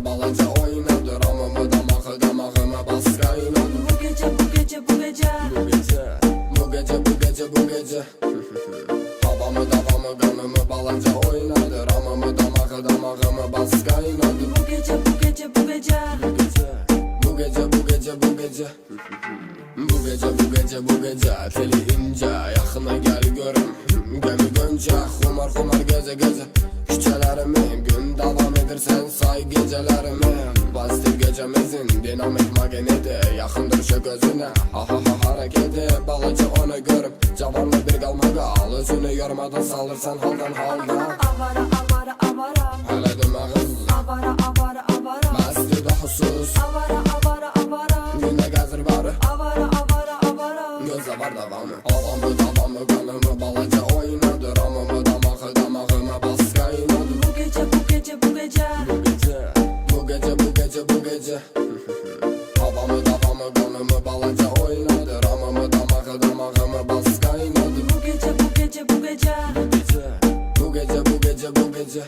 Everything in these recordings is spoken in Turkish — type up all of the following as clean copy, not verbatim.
balaca oynadı. Ramımı damağı damağıma bas kaynadı. Bu gece bu gece bu gece Bu gece bu gece bu gece Havamı davamı kanımı balaca oynadı. Ramımı damağı damağıma bas kaynadı. Bu gece bu gece bu gece Bu gece bu gece bu gece Bu gece bu gece bu gece teli ince yaxına gel görüm. Gemi gönce xumar xumar gece gece Küçələrimi gün davam edirsən say gecelərimi. Pozitiv gecemizin dinamik magneti yaxındır şu gözüne. Ha ha ha hareketi balaca onu görüp cavanlı bir qalmağa al. Özünü yormadan salırsan haldan halda. Avara avara avara Hələ demağız avara avara avara Məsti də husus avara avara avara Günə gəzir barı avara avara avara Gözə var davamı Havamı davamı kanımı balaca oynadı. Ramımı damağı damağıma bas kaynadı. Bu gece bu gece bu gece Bu gece bu gece bu gece Havamı davamı kanımı balaca oynadı. Ramımı damağı damağıma bas kaynadı. Bu gece bu gece bu gece Bu gece bu gece bu gece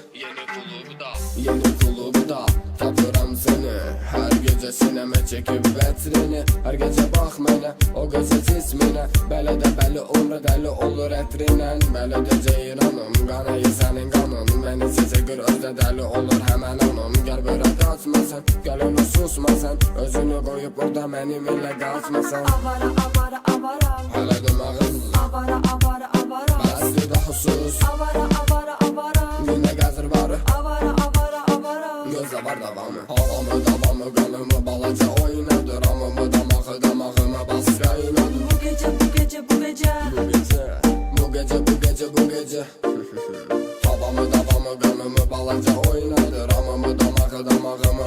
Yeni kulübda tapıram seni. Her gece sineme çekip vetrini. Her gece bak mənə o gözəl cisminə. Belə də bəli umru dəli olur ətrinen. Belə də ceyranım qanayı sənin qanın. Məni çiçəkir özdə dəli olur həmən onun. Gəl börə qaçmasan gəl onu susmasan. Özünü qoyub burada mənim ilə qaçmasan. avara avara avara Hələ demağız avara avara avara Bəsli də husus avara avara avara Günə gəzir barı avara avara avara Gözə var davamı Havamı davamı kanımı balaca oynadı. Ramımı damağı damağıma bas kaynadı. Bu gece bu gece bu gece Bu gece bu gece bu gece Havamı davamı kanımı balaca oynadı. Ramımı damağı damağıma